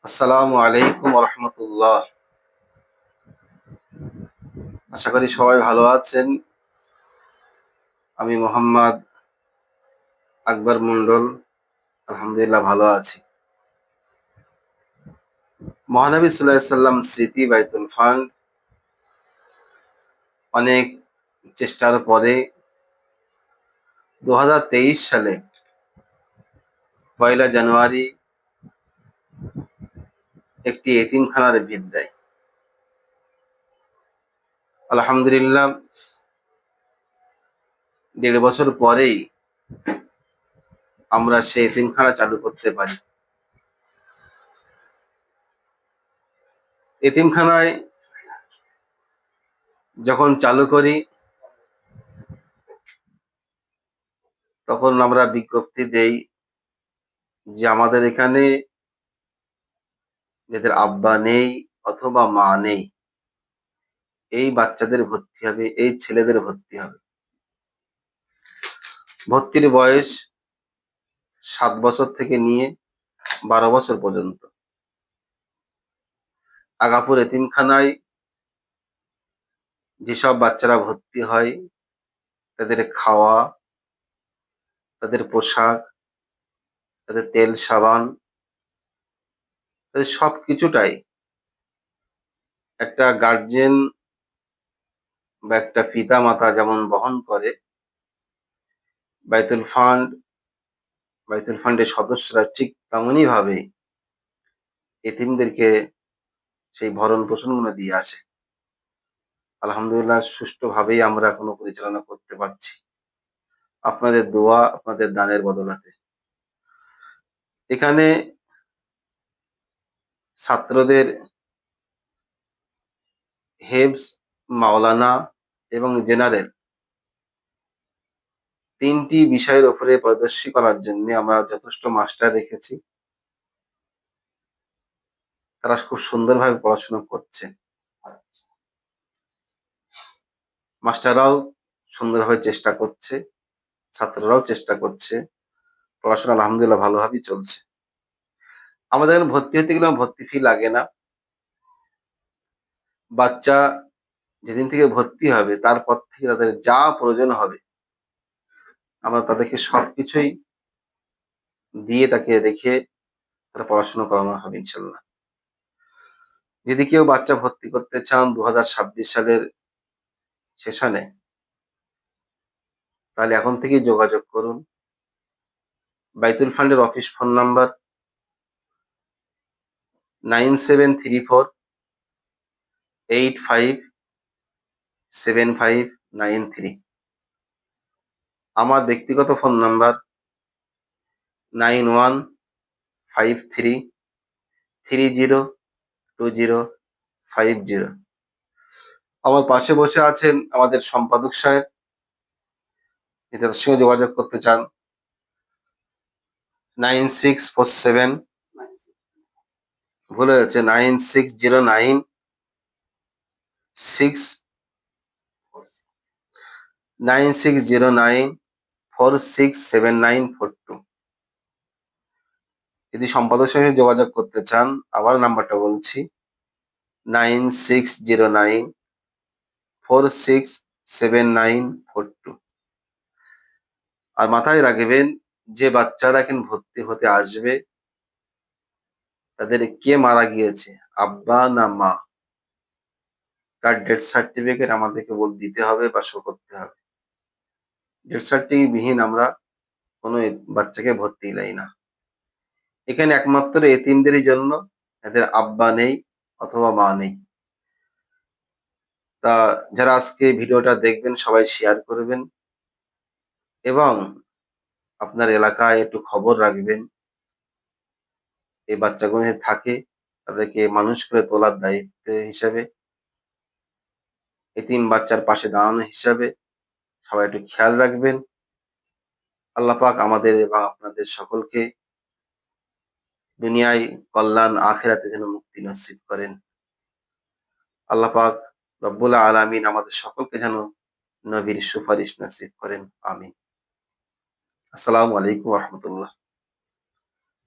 আসসালামু আলাইকুম রহমতুল্লাহ। আশা করি সবাই ভালো আছেন। আমি মোহাম্মদ আকবর মন্ডল, আলহামদুলিল্লাহ ভালো আছি। মহানবী সাল্লাল্লাহু আলাইহি সাল্লাম স্মৃতি বাইতুল ফান্ড অনেক চেষ্টার পরে 2023 সালে 1 জানুয়ারি একটি এতিমখানার ভিত দেয়। আলহামদুলিল্লাহ 1.5 বছর পরেই আমরা সেই এতিমখানা চালু করতে পারি। এতিমখানায় যখন চালু করি তখন আমরা বিজ্ঞপ্তি দেই যে আমাদের এখানে যাদের আব্বা নেই অথবা মা নেই, এই বাচ্চাদের ভর্তি হবে, এই ছেলেদের ভর্তি হবে। ভর্তির বয়স 7 বছর থেকে নিয়ে 12 বছর পর্যন্ত। আগাপুর এতিমখানায় যেসব বাচ্চারা ভর্তি হয় তাদের খাওয়া, তাদের পোশাক, তাদের তেল সাবান, তাদের সবকিছুটাই একটা গার্জেন বা একটা পিতা মাতা যেমন বহন করে, বাইতুল ফান্ডের সদস্যরা ঠিক তেমনই ভাবে এতিমদেরকে সেই ভরণ পোষণ গুলো দিয়ে আসে। আলহামদুলিল্লাহ সুষ্ঠুভাবেই আমরা এখনো পরিচালনা করতে পারছি আপনাদের দোয়া, আপনাদের দানের বদলাতে। এখানে ছাত্রদের হেফজ, মাওলানা এবং জেনারেল 3টি বিষয়ের উপরে পারদর্শী করার জন্য আমরা যথেষ্ট মাস্টার রেখেছি। তারা খুব সুন্দরভাবে পড়াশোনা করছে। মাস্টাররাও সুন্দরভাবে চেষ্টা করছে, ছাত্ররাও চেষ্টা করছে। পড়াশোনা আলহামদুলিল্লাহ ভালোভাবেই চলছে। আমাদের এখানে ভর্তি হতে গেলে ভর্তি ফি লাগে না। বাচ্চা যেদিন থেকে ভর্তি হবে তারপর থেকে তাদের যা প্রয়োজন হবে আমরা তাদেরকে সবকিছুই দিয়ে তাকে রেখে তারা পড়াশোনা করানো হবে ইনশাল্লাহ। যদি কেউ বাচ্চা ভর্তি করতে চান 2026 সালের সেশনে, তাহলে এখন থেকেই যোগাযোগ করুন। বাইতুল ফান্ডের অফিস ফোন নাম্বার 9734857593। আমার ব্যক্তিগত ফোন নাম্বার 9153302050। আমার পাশে বসে আছেন আমাদের সম্পাদক সাহেব, যদি তার সঙ্গে যোগাযোগ করতে চান 9647, ভুলে যাচ্ছে 9609 467942। যদি সম্পাদক সঙ্গে যোগাযোগ করতে চান, আবার নাম্বারটা বলছি 9609467942। আর মাথায় রাখবেন যে বাচ্চারা এখন ভর্তি হতে আসবে তাদের কে মারা গিয়েছে, আব্বা না মা, তার ডেথ সার্টিফিকেট আমাদেরকে দিতে হবে বা শো করতে হবে। ডেথ সার্টিফিকেট বিহীন আমরা কোনো বাচ্চাকে ভর্তি দেই না। এখানে একমাত্র এতিমদেরই জন্য, এদের আব্বা নেই অথবা মা নেই। তা যারা আজকে ভিডিওটা দেখবেন সবাই শেয়ার করবেন এবং আপনার এলাকায় একটু খবর রাখবেন। এই বাচ্চাগুলো থাকে তাদেরকে মানুষ করে তোলার দায়িত্ব হিসাবে, এতিম বাচ্চার পাশে দাঁড়ানো হিসাবে সবাই একটু খেয়াল রাখবেন। আল্লাহ পাক আমাদের এবং আপনাদের সকলকে দুনিয়ায় কল্যাণ, আখিরাতে যেন মুক্তি নসিব করেন। আল্লাহ পাক রব্বুল আলামিন আমাদের সকলকে যেন নবীর সুপারিশ নসিব করেন। আমিন। আসসালামু আলাইকুম রহমতুল্লাহ।